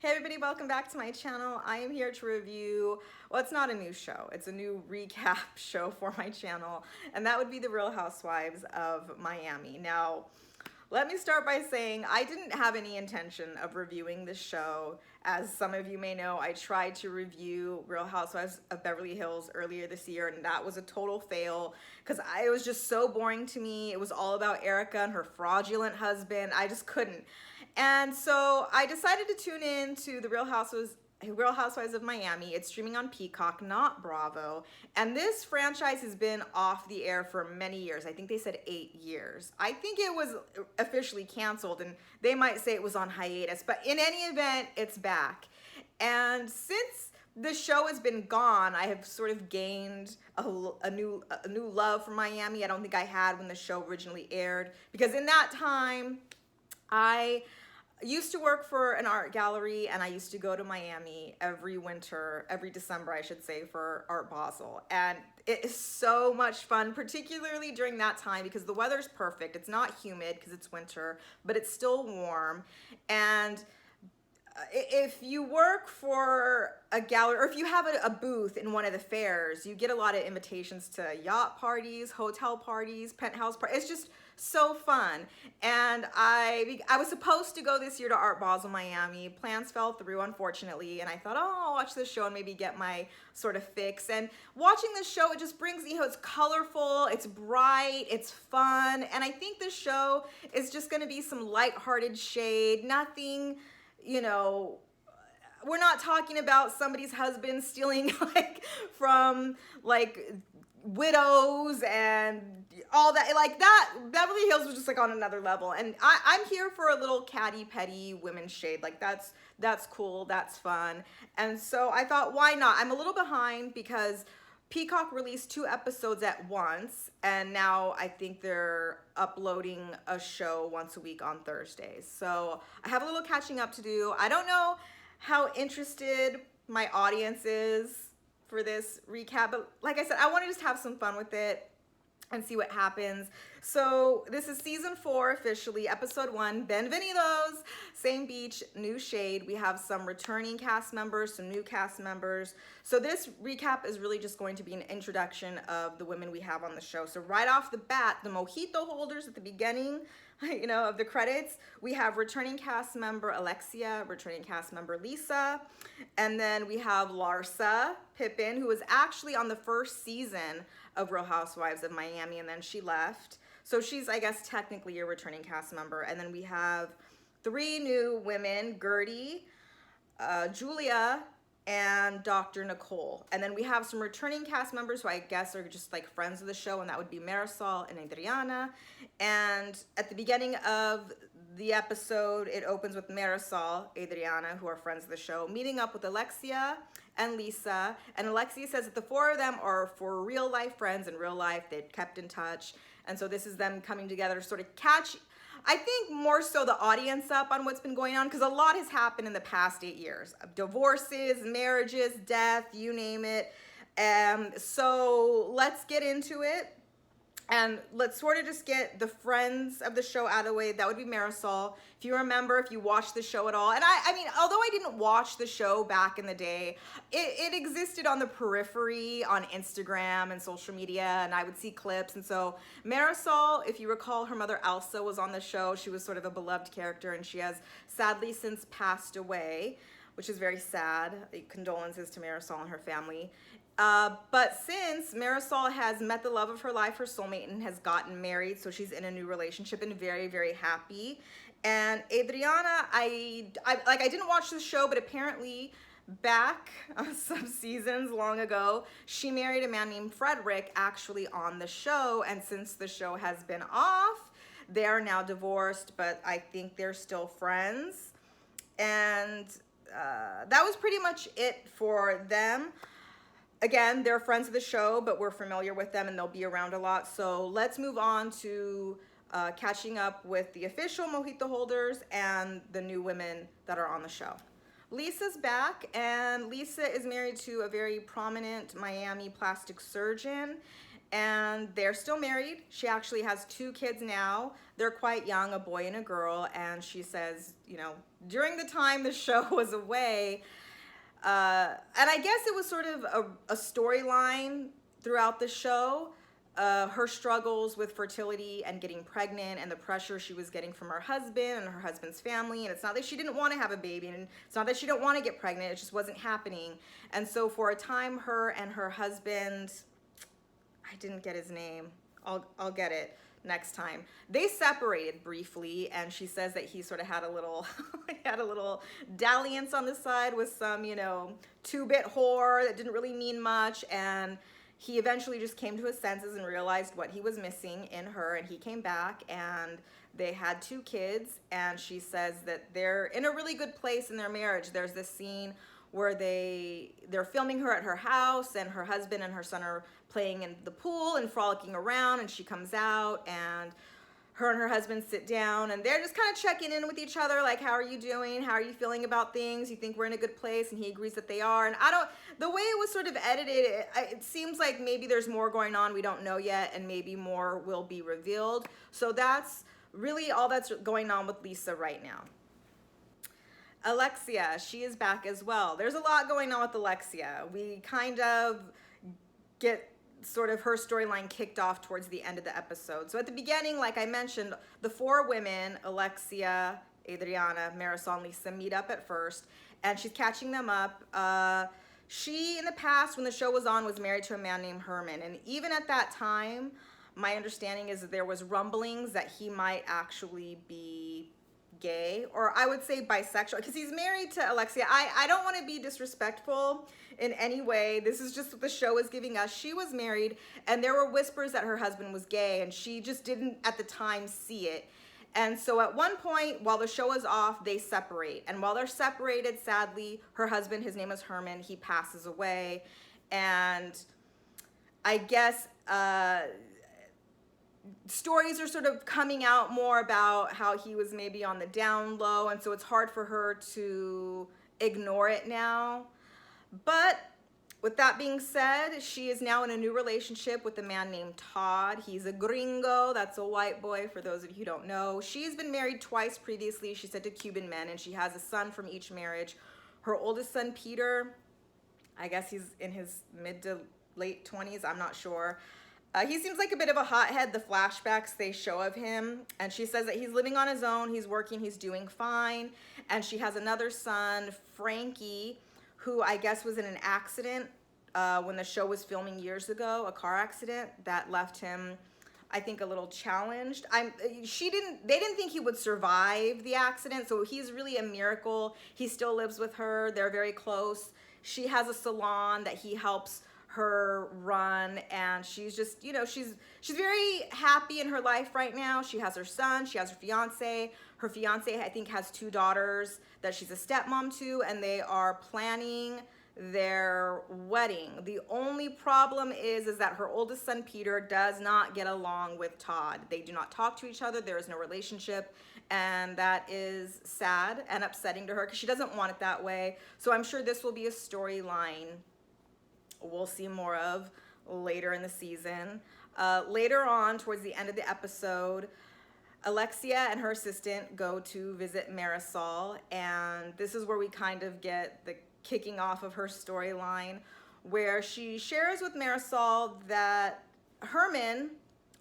Hey everybody, welcome back to my channel. I am here to review, well, it's not a new show, it's a new recap show for my channel, and that would be The Real Housewives of Miami. Now, let me start by saying I didn't have any intention of reviewing this show. As some of you may know, I tried to review Real Housewives of Beverly Hills earlier this year, and that was a total fail because it was just so boring to me. It was all about Erica and her fraudulent husband. I just couldn't. And so I decided to tune in to the Real Housewives of Miami. It's streaming on Peacock, not Bravo. And this franchise has been off the air for many years. I think they said 8 years. I think it was officially canceled, and they might say it was on hiatus. But in any event, it's back. And since the show has been gone, I have sort of gained a new love for Miami. I don't think I had when the show originally aired, because in that time, I used to work for an art gallery, and I used to go to Miami every winter, every December, I should say, for Art Basel. And it is so much fun, particularly during that time, because the weather's perfect. It's not humid because it's winter, but it's still warm. And if you work for a gallery, or if you have a booth in one of the fairs, you get a lot of invitations to yacht parties, hotel parties, penthouse parties. It's just so fun. And I was supposed to go this year to Art Basel, Miami. Plans fell through, unfortunately, and I thought, oh, I'll watch this show and maybe get my sort of fix. And watching this show, it just brings, it's colorful, it's bright, it's fun, and I think this show is just gonna be some lighthearted shade, nothing, we're not talking about somebody's husband stealing from widows and all that. Beverly Hills was just on another level. And I'm here for a little catty petty women's shade. That's cool, that's fun. And so I thought, why not? I'm a little behind because Peacock released 2 episodes at once, and now I think they're uploading a show once a week on Thursdays. So I have a little catching up to do. I don't know how interested my audience is for this recap, but like I said, I want to just have some fun with it and see what happens. So this is season 4 officially, episode 1, Bienvenidos, same beach, new shade. We have some returning cast members, some new cast members. So this recap is really just going to be an introduction of the women we have on the show. So right off the bat, the mojito holders at the beginning, of the credits, we have returning cast member Alexia, returning cast member Lisa, and then we have Larsa Pippen, who was actually on the first season of Real Housewives of Miami, and then she left. So she's, I guess, technically a returning cast member. And then we have 3 new women, Gertie, Julia, and Dr. Nicole. And then we have some returning cast members who I guess are just friends of the show, and that would be Marisol and Adriana. And at the beginning of the episode, it opens with Marisol, Adriana, who are friends of the show, meeting up with Alexia and Lisa. And Alexia says that the 4 of them are for real life friends in real life. They've kept in touch. And so this is them coming together to sort of catch, I think, more so the audience up on what's been going on, because a lot has happened in the past 8 years. Divorces, marriages, death, you name it. So let's get into it. And let's sort of just get the friends of the show out of the way. That would be Marisol. If you remember, if you watched the show at all. And I mean, although I didn't watch the show back in the day, it existed on the periphery on Instagram and social media, and I would see clips. And so Marisol, if you recall, her mother Elsa was on the show. She was sort of a beloved character, and she has sadly since passed away, which is very sad. Condolences to Marisol and her family. But since Marisol has met the love of her life, her soulmate, and has gotten married, so she's in a new relationship and very, very happy. And Adriana, I didn't watch the show, but apparently back some seasons long ago, she married a man named Frederick actually on the show. And since the show has been off, they are now divorced, but I think they're still friends. And that was pretty much it for them. Again, they're friends of the show, but we're familiar with them and they'll be around a lot. So let's move on to catching up with the official mojito holders and the new women that are on the show. Lisa's back, and Lisa is married to a very prominent Miami plastic surgeon. and they're still married. She actually has 2 kids now. They're quite young, a boy and a girl. And she says, you know, during the time the show was away, and I guess it was sort of a storyline throughout the show, her struggles with fertility and getting pregnant and the pressure she was getting from her husband and her husband's family. And it's not that she didn't want to have a baby, and it's not that she didn't want to get pregnant, it just wasn't happening. And so for a time, her and her husband, I didn't get his name, I'll get it next time, they separated briefly, and she says that he sort of had a little had a little dalliance on the side with some, you know, 2-bit whore that didn't really mean much, and he eventually just came to his senses and realized what he was missing in her, and he came back, and they had 2 kids. And she says that they're in a really good place in their marriage. There's this scene where they're filming her at her house, and her husband and her son are playing in the pool and frolicking around, and she comes out, and her and her husband sit down, and they're just kind of checking in with each other, like, how are you doing? How are you feeling about things? You think we're in a good place? And he agrees that they are. And the way it was sort of edited, it seems like maybe there's more going on we don't know yet, and maybe more will be revealed. So that's really all that's going on with Lisa right now. Alexia, she is back as well. There's a lot going on with Alexia. We kind of get sort of her storyline kicked off towards the end of the episode. So at the beginning, like I mentioned, the 4 women, Alexia, Adriana, Marisol, and Lisa, meet up at first, and she's catching them up. She, in the past, when the show was on, was married to a man named Herman, and even at that time, my understanding is that there was rumblings that he might actually be gay, or I would say bisexual, because he's married to Alexia. I don't want to be disrespectful in any way. This is just what the show is giving us. She was married, and there were whispers that her husband was gay, and she just didn't at the time see it. And so at one point, while the show is off, they separate. And while they're separated, sadly, her husband, his name is Herman, he passes away. And I guess stories are sort of coming out more about how he was maybe on the down low, and so it's hard for her to ignore it now. But with that being said, she is now in a new relationship with a man named Todd. He's a gringo, that's a white boy for those of you who don't know. She's been married twice previously, she said, to Cuban men, and she has a son from each marriage. Her oldest son, Peter, I guess he's in his mid to late 20s, I'm not sure. He seems like a bit of a hothead, the flashbacks they show of him. And she says that he's living on his own, he's working, he's doing fine. And she has another son, Frankie, who I guess was in an accident when the show was filming years ago, a car accident that left him, I think, a little challenged. They didn't think he would survive the accident, so he's really a miracle. He still lives with her, they're very close. She has a salon that he helps her run, and she's just, you know, she's very happy in her life right now. She has her son, she has her fiance. Her fiance, I think, has 2 daughters that she's a stepmom to, and they are planning their wedding. The only problem is that her oldest son, Peter, does not get along with Todd. They do not talk to each other, there is no relationship, and that is sad and upsetting to her because she doesn't want it that way. So I'm sure this will be a storyline we'll see more of later in the season. Later on, towards the end of the episode, Alexia and her assistant go to visit Marisol, and this is where we kind of get the kicking off of her storyline, where she shares with Marisol that Herman,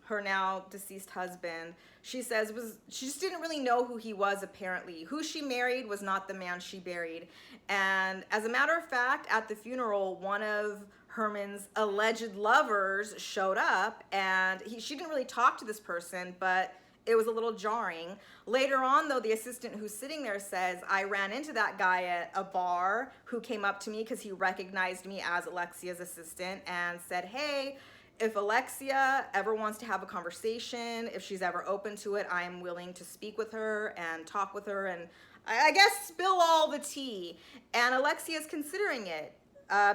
her now deceased husband, she says she just didn't really know who he was apparently. Who she married was not the man she buried. And as a matter of fact, at the funeral, one of Herman's alleged lovers showed up, and she didn't really talk to this person, but it was a little jarring. Later on, though, the assistant who's sitting there says, I ran into that guy at a bar who came up to me because he recognized me as Alexia's assistant and said, hey, if Alexia ever wants to have a conversation, if she's ever open to it, I am willing to speak with her and talk with her and I guess spill all the tea. And Alexia is considering it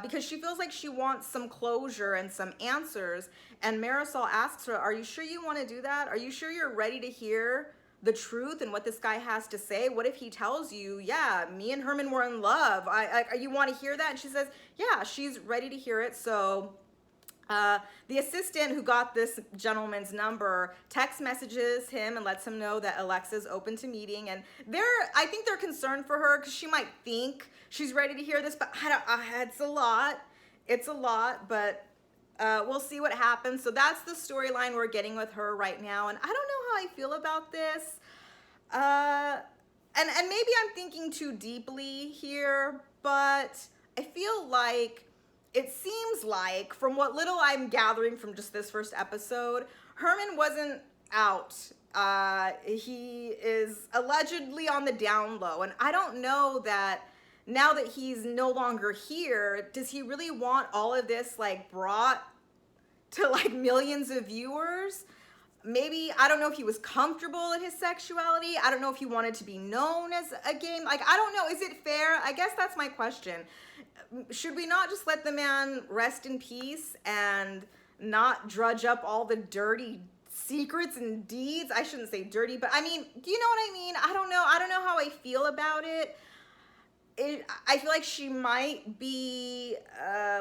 because she feels like she wants some closure and some answers. And Marisol asks her, are you sure you want to do that? Are you sure you're ready to hear the truth and what this guy has to say? What if he tells you, yeah, me and Herman were in love? You want to hear that? And she says, yeah, she's ready to hear it. So The assistant who got this gentleman's number text messages him and lets him know that Alexia's open to meeting, and I think they're concerned for her because she might think she's ready to hear this, but it's a lot, but we'll see what happens. So that's the storyline we're getting with her right now, and I don't know how I feel about this. And maybe I'm thinking too deeply here, but I feel like it seems like, from what little I'm gathering from just this first episode, Herman wasn't out. He is allegedly on the down low, and I don't know that now that he's no longer here, does he really want all of this like brought to like millions of viewers? Maybe, I don't know if he was comfortable in his sexuality. I don't know if he wanted to be known as a gay. Like, I don't know. Is it fair? I guess that's my question. Should we not just let the man rest in peace and not drudge up all the dirty secrets and deeds? I shouldn't say dirty, but I mean, do you know what I mean? I don't know. I don't know how I feel about it. I feel like she might be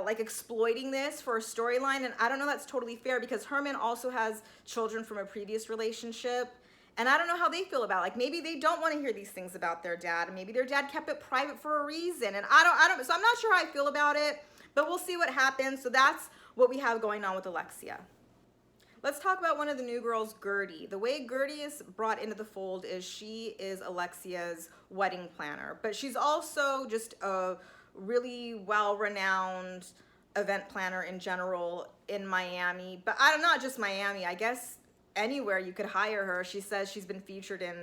like exploiting this for a storyline, and I don't know that's totally fair because Herman also has children from a previous relationship, and I don't know how they feel about it. Like, maybe they don't want to hear these things about their dad, and maybe their dad kept it private for a reason, and I don't so I'm not sure how I feel about it, but we'll see what happens. So that's what we have going on with Alexia. Let's talk about one of the new girls, Gertie. The way Gertie is brought into the fold is she is Alexia's wedding planner, but she's also just a really well-renowned event planner in general in Miami, but not just Miami, I guess anywhere you could hire her. She says she's been featured in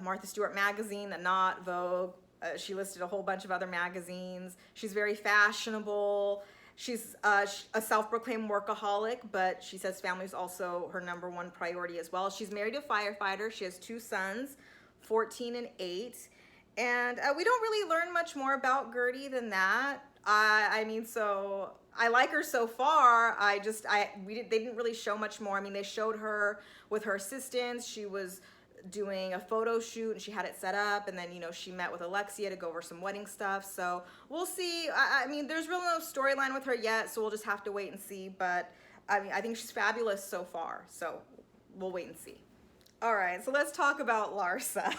Martha Stewart magazine, The Knot, Vogue. She listed a whole bunch of other magazines. She's very fashionable. She's a self-proclaimed workaholic, but she says family is also her number one priority as well. She's married to a firefighter. She has 2 sons, 14 and 8. And we don't really learn much more about Gertie than that. I mean, so I like her so far. They didn't really show much more. I mean, they showed her with her assistants. She was doing a photo shoot and she had it set up, and then, you know, she met with Alexia to go over some wedding stuff. So we'll see. I mean, there's really no storyline with her yet, so we'll just have to wait and see. But I mean, I think she's fabulous so far, so we'll wait and see. All right, so let's talk about Larsa.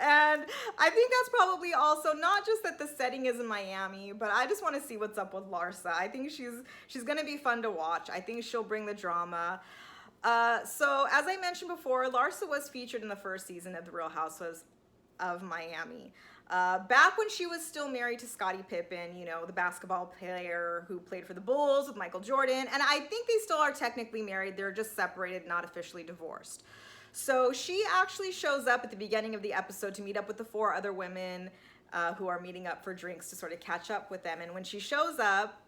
And I think that's probably also not just that the setting is in Miami, but I just want to see what's up with Larsa. I think she's gonna be fun to watch. I think she'll bring the drama. So as I mentioned before, Larsa was featured in the first season of The Real Housewives of Miami. Back when she was still married to Scottie Pippen, you know, the basketball player who played for the Bulls with Michael Jordan, and I think they still are technically married. They're just separated, not officially divorced. So she actually shows up at the beginning of the episode to meet up with the 4 other women who are meeting up for drinks to sort of catch up with them. And when she shows up,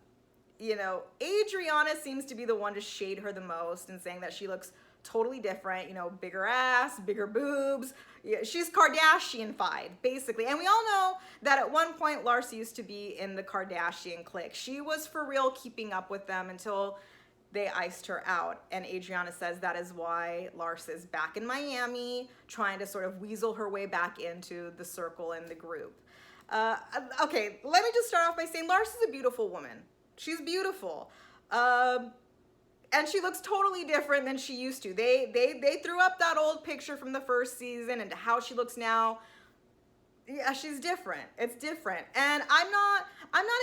you know, Adriana seems to be the one to shade her the most and saying that she looks totally different, you know, bigger ass, bigger boobs. Yeah, she's Kardashian-fied, basically. And we all know that at one point Larsa used to be in the Kardashian clique. She was for real keeping up with them until they iced her out. And Adriana says that is why Larsa is back in Miami, trying to sort of weasel her way back into the circle and the group. Okay, let me just start off by saying Larsa's a beautiful woman. She's beautiful. And she looks totally different than she used to. They threw up that old picture from the first season and how she looks now. Yeah, she's different. It's different. And I'm not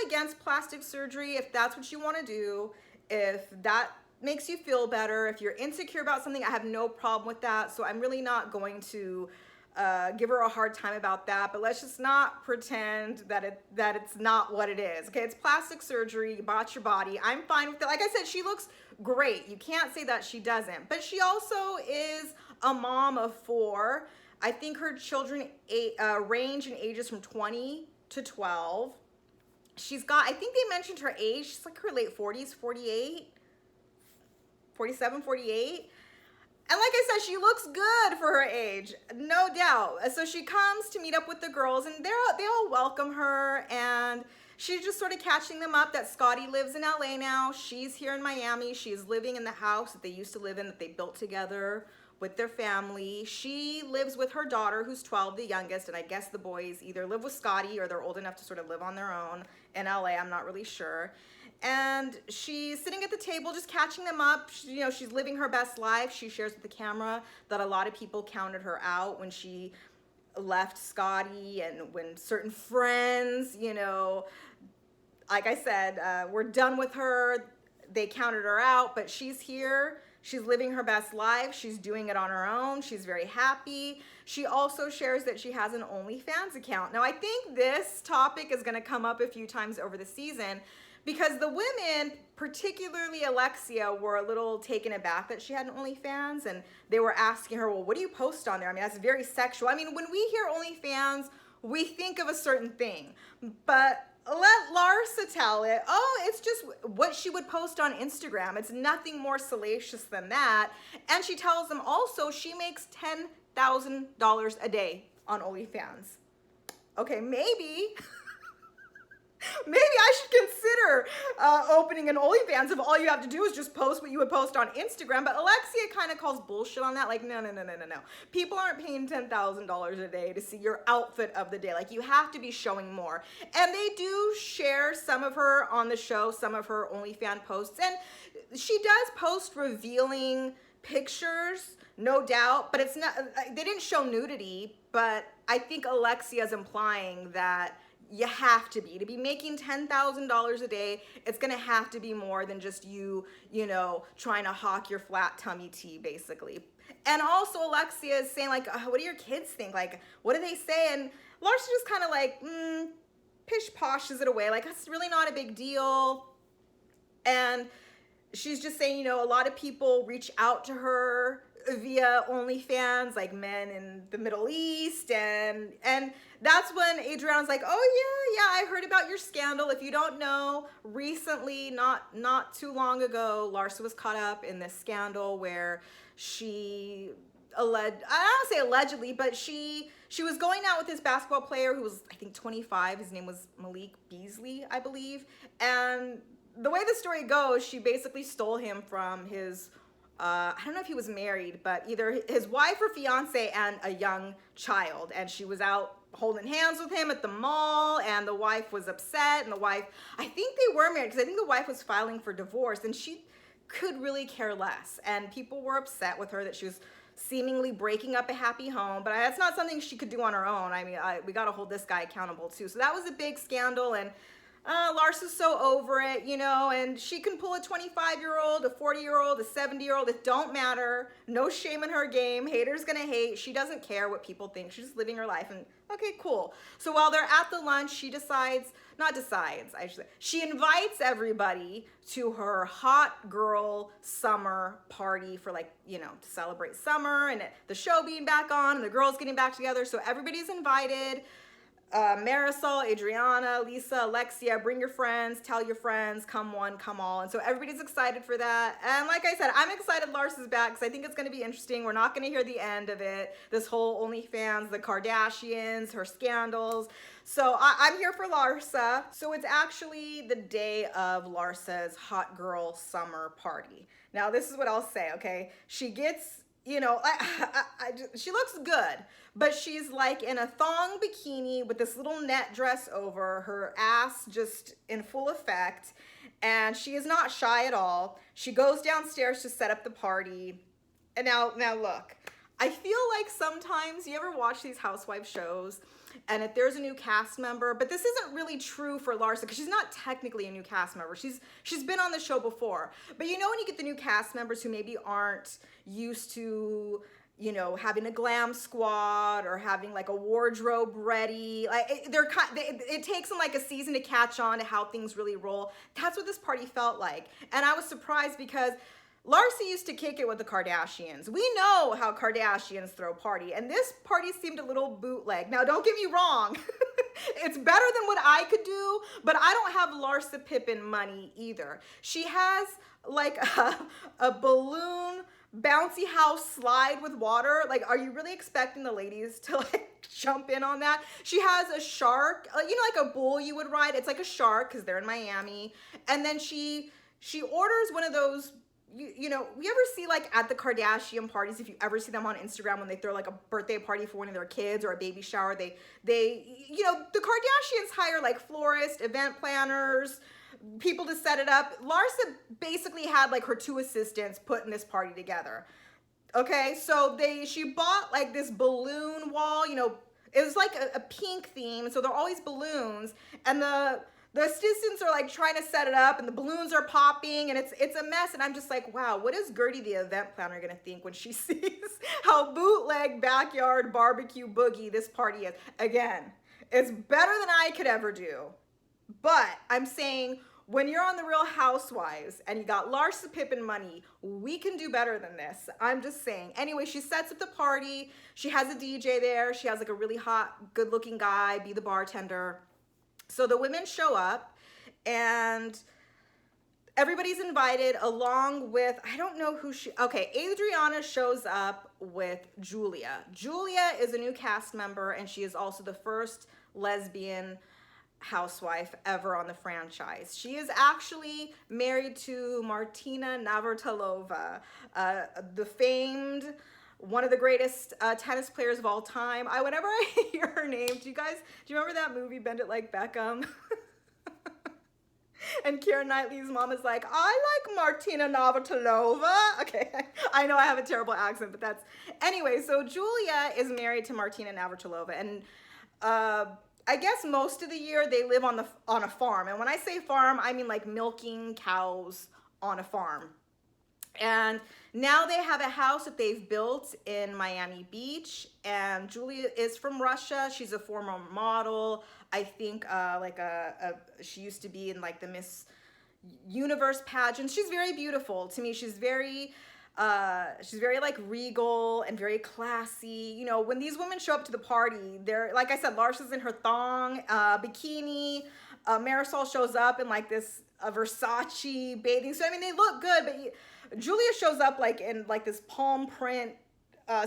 against plastic surgery if that's what you want to do. If that makes you feel better, if you're insecure about something, I have no problem with that. So I'm really not going to give her a hard time about that, but let's just not pretend that it's not what it is. Okay, it's plastic surgery. You bought your body. I'm fine with it. Like I said, she looks great. You can't say that she doesn't. But she also is a mom of 4. I think her children range in ages from 20 to 12. She's got, I think they mentioned her age. She's like her late 40s, 47, 48. And like I said, she looks good for her age, no doubt. So she comes to meet up with the girls, and they all welcome her, and she's just sort of catching them up that Scottie lives in LA now. She's here in Miami. She's living in the house that they used to live in, that they built together with their family. She lives with her daughter, who's 12, the youngest, and I guess the boys either live with Scottie or they're old enough to sort of live on their own in LA. I'm not really sure. and she's sitting at the table just catching them up. You know, she's living her best life. She shares with the camera that a lot of people counted her out when she left Scotty, and when certain friends, you know, like I said, we're done with her. They counted her out, but she's here. She's living her best life. She's doing it on her own. She's very happy. She also shares that she has an OnlyFans account. Now, I think this topic is going to come up a few times over the season because the women, particularly Alexia, were a little taken aback that she had an OnlyFans, and they were asking her, well, what do you post on there? I mean, that's very sexual. I mean, when we hear OnlyFans, we think of a certain thing, but let Larsa tell it. Oh, it's just what she would post on Instagram. It's nothing more salacious than that. And she tells them also she makes $10,000 a day on OnlyFans. Okay, maybe I should consider opening an OnlyFans if all you have to do is just post what you would post on Instagram. But Alexia kind of calls bullshit on that. Like, no. People aren't paying $10,000 a day to see your outfit of the day. Like, you have to be showing more. And they do share some of her on the show, some of her OnlyFans posts. And she does post revealing pictures, no doubt. But it's not, they didn't show nudity. But I think Alexia's implying that you have to be making $10,000 a day. It's gonna have to be more than just you know, trying to hawk your flat tummy tea, basically. And also Alexia is saying like, what do your kids think? Like, what do they say? And Larsa just kind of like, pish poshes it away. Like, it's really not a big deal. And she's just saying, you know, a lot of people reach out to her via OnlyFans, like men in the Middle East, and that's when Adriana's like, oh yeah, I heard about your scandal. If you don't know, recently, not too long ago, Larsa was caught up in this scandal where she I don't say allegedly, but she was going out with this basketball player who was, I think, 25. His name was Malik Beasley, I believe. And the way the story goes, she basically stole him from his I don't know if he was married, but either his wife or fiance and a young child. And she was out holding hands with him at the mall, and the wife was upset. And the wife, I think they were married, because I think the wife was filing for divorce, and she could really care less. And people were upset with her that she was seemingly breaking up a happy home, but that's not something she could do on her own. I mean, we got to hold this guy accountable too. So that was a big scandal, and Larsa's so over it, you know, and she can pull a 25-year-old, a 40-year-old, a 70-year-old. It don't matter. No shame in her game. Haters gonna hate. She doesn't care what people think. She's just living her life. And okay, cool. So while they're at the lunch, she she invites everybody to her hot girl summer party for, like, you know, to celebrate summer and the show being back on and the girls getting back together. So everybody's invited. Marisol, Adriana, Lisa, Alexia, bring your friends, tell your friends, come one, come all. And so everybody's excited for that. And like I said, I'm excited Larsa's back because I think it's going to be interesting. We're not going to hear the end of it. This whole OnlyFans, the Kardashians, her scandals. So I'm here for Larsa. So it's actually the day of Larsa's hot girl summer party. Now, this is what I'll say, okay? She gets, you know, she looks good, but she's like in a thong bikini with this little net dress over, her ass just in full effect, and she is not shy at all. She goes downstairs to set up the party. And now look, I feel like sometimes you ever watch these Housewives shows, and if there's a new cast member, but this isn't really true for Larsa because she's not technically a new cast member. She's been on the show before. But you know when you get the new cast members who maybe aren't used to, you know, having a glam squad or having like a wardrobe ready, like it takes them like a season to catch on to how things really roll. That's what this party felt like. And I was surprised because Larsa used to kick it with the Kardashians. We know how Kardashians throw party, and this party seemed a little bootleg. Now, don't get me wrong. It's better than what I could do, but I don't have Larsa Pippen money either. She has like a balloon bouncy house slide with water. Like, are you really expecting the ladies to like jump in on that? She has a shark, you know, like a bull you would ride. It's like a shark because they're in Miami. And then she orders one of those. You know, we ever see like at the Kardashian parties, if you ever see them on Instagram when they throw like a birthday party for one of their kids or a baby shower, they you know, the Kardashians hire like florists, event planners, people to set it up. Larsa basically had like her two assistants putting this party together. Okay, so she bought like this balloon wall, you know, it was like a pink theme, so there are always balloons, and the assistants are like trying to set it up, and the balloons are popping, and it's a mess, and I'm just like, wow, what is Gertie the event planner gonna think when she sees how bootleg backyard barbecue boogie this party is? Again, it's better than I could ever do, but I'm saying, when you're on the Real Housewives and you got Larsa Pippen money, we can do better than this. I'm just saying. Anyway, she sets up the party. She has a DJ there. She has like a really hot, good-looking guy be the bartender. So the women show up, and everybody's invited along with, I don't know who okay, Adriana shows up with Julia. Julia is a new cast member, and she is also the first lesbian housewife ever on the franchise. She is actually married to Martina Navratilova, the famed, one of the greatest tennis players of all time. Whenever I hear her name, do you remember that movie, Bend It Like Beckham? And Keira Knightley's mom is like, I like Martina Navratilova. Okay, I know I have a terrible accent, but that's, anyway, so Julia is married to Martina Navratilova, and I guess most of the year they live on a farm. And when I say farm, I mean like milking cows on a farm. And now they have a house that they've built in Miami Beach. And Julia is from Russia. She's a former model. I think she used to be in like the Miss Universe pageant. She's very beautiful to me. She's very like regal and very classy. You know, when these women show up to the party, they're, like I said, Larsa's in her thong, bikini. Marisol shows up in like this Versace bathing suit. I mean, they look good, but Julia shows up like in like this palm print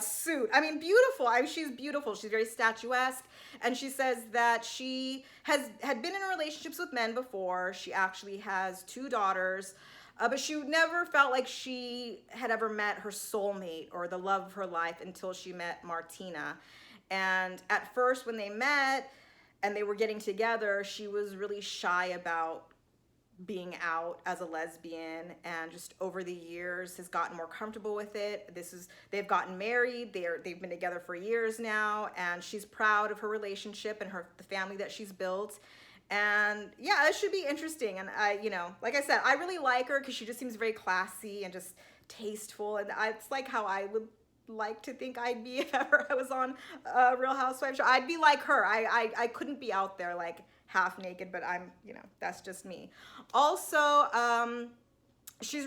suit. I mean, beautiful. She's beautiful. She's very statuesque. And she says that she had been in relationships with men before. She actually has 2 daughters. But she never felt like she had ever met her soulmate or the love of her life until she met Martina. And at first, when they met and they were getting together, she was really shy about being out as a lesbian, and just over the years has gotten more comfortable with it. They've gotten married. They've been together for years now, and she's proud of her relationship and the family that she's built. And yeah, it should be interesting. And you know, like I said, I really like her because she just seems very classy and just tasteful. And it's like how I would like to think I'd be if ever I was on a Real Housewives show. I'd be like her. I couldn't be out there like half naked, but I'm, you know, that's just me. Also, how she's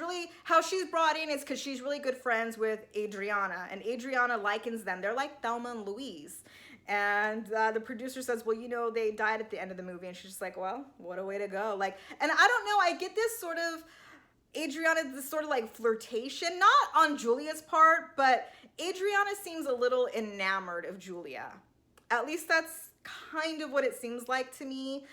brought in is because she's really good friends with Adriana, and Adriana likens them. They're like Thelma and Louise. And the producer says, well, you know, they died at the end of the movie. And she's just like, well, what a way to go. Like, and I don't know, I get this sort of, Adriana, this sort of like flirtation, not on Julia's part, but Adriana seems a little enamored of Julia. At least that's kind of what it seems like to me.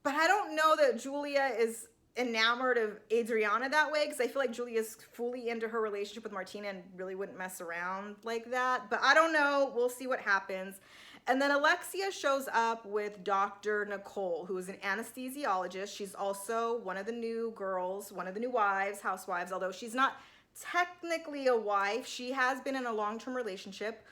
But I don't know that Julia is enamored of Adriana that way, because I feel like Julia's fully into her relationship with Martina and really wouldn't mess around like that. But I don't know. We'll see what happens. And then Alexia shows up with Dr. Nicole, who is an anesthesiologist. She's also one of the new girls, one of the new housewives, although she's not technically a wife. She has been in a long-term relationship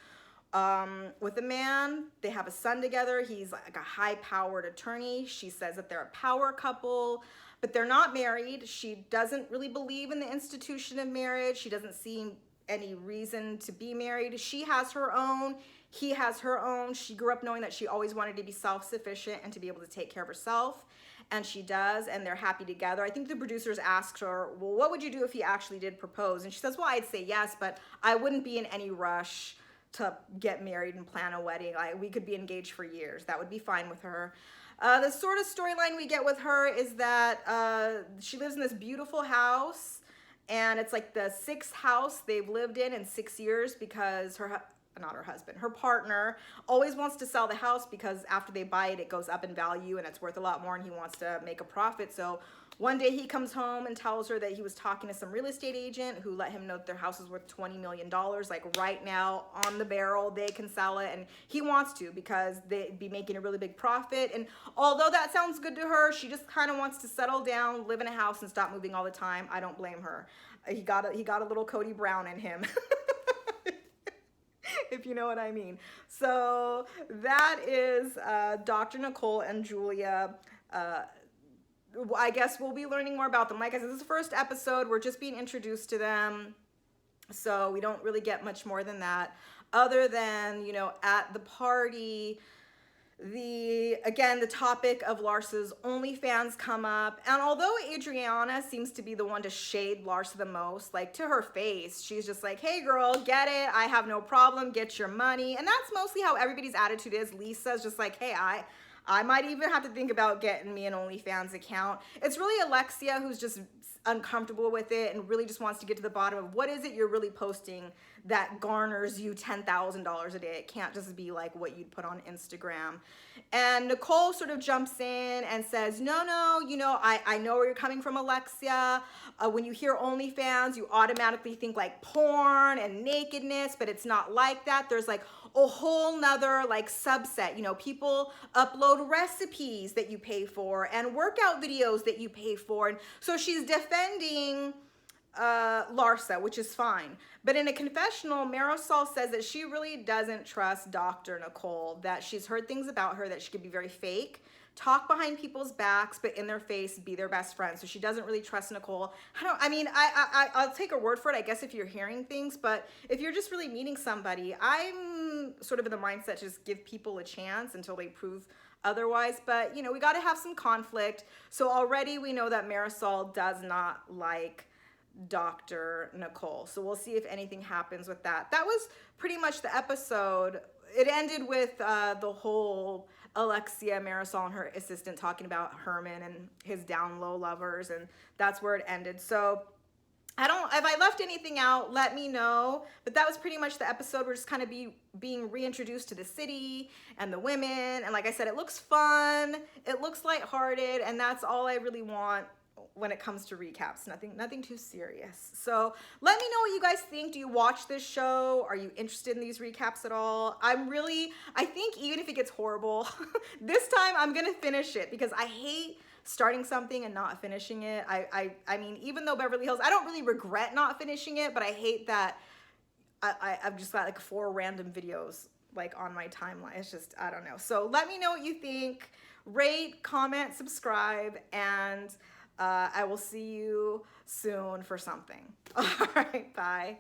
with a man. They have a son together. He's like a high-powered attorney. She says that they're a power couple, but they're not married. She doesn't really believe in the institution of marriage. She doesn't see any reason to be married. She has her own. He has her own. She grew up knowing that she always wanted to be self-sufficient and to be able to take care of herself. And she does, and they're happy together. I think the producers asked her, well, what would you do if he actually did propose? And she says, well, I'd say yes, but I wouldn't be in any rush to get married and plan a wedding. We could be engaged for years. That would be fine with her. The sort of storyline we get with her is that she lives in this beautiful house, and it's like the 6th house they've lived in 6 years, because not her husband, her partner always wants to sell the house because after they buy it, it goes up in value and it's worth a lot more and he wants to make a profit. So one day he comes home and tells her that he was talking to some real estate agent who let him know that their house is worth $20 million. Like right now on the barrel, they can sell it, and he wants to because they'd be making a really big profit. And although that sounds good to her, she just kind of wants to settle down, live in a house and stop moving all the time. I don't blame her. He got a little Cody Brown in him. If you know what I mean. So that is Dr. Nicole and Julia. I guess we'll be learning more about them. Like I said, this is the first episode. We're just being introduced to them. So we don't really get much more than that. Other than, you know, at the party, the topic of Larsa's OnlyFans come up. And although Adriana seems to be the one to shade Larsa the most, like to her face, she's just like, hey girl, get it. I have no problem. Get your money. And that's mostly how everybody's attitude is. Lisa's just like, hey, I might even have to think about getting me an OnlyFans account. It's really Alexia who's just uncomfortable with it and really just wants to get to the bottom of what is it you're really posting that garners you $10,000 a day. It can't just be like what you'd put on Instagram. And Nicole sort of jumps in and says, no, you know, I know where you're coming from, Alexia. When you hear OnlyFans, you automatically think like porn and nakedness, but it's not like that. There's like a whole nother like subset. You know, people upload recipes that you pay for and workout videos that you pay for. And so she's defending Larsa, which is fine. But in a confessional, Marisol says that she really doesn't trust Dr. Nicole, that she's heard things about her that she could be very fake, talk behind people's backs, but in their face, be their best friend. So she doesn't really trust Nicole. I'll take her word for it, I guess, if you're hearing things, but if you're just really meeting somebody, I'm sort of in the mindset to just give people a chance until they prove otherwise. But, you know, we got to have some conflict. So already we know that Marisol does not like Dr. Nicole. So we'll see if anything happens with that. That was pretty much the episode. It ended with the whole Alexia, Marisol, and her assistant talking about Herman and his down low lovers, and that's where it ended. So if I left anything out, let me know. But that was pretty much the episode. We're just kind of being reintroduced to the city and the women. And like I said, it looks fun. It looks lighthearted, and that's all I really want when it comes to recaps. Nothing too serious. So let me know what you guys think. Do you watch this show? Are you interested in these recaps at all? I think even if it gets horrible, this time I'm gonna finish it because I hate starting something and not finishing it. I mean, even though Beverly Hills, I don't really regret not finishing it, but I hate that I've just got like 4 random videos like on my timeline. It's just, I don't know. So let me know what you think. Rate, comment, subscribe, and I will see you soon for something. All right, bye.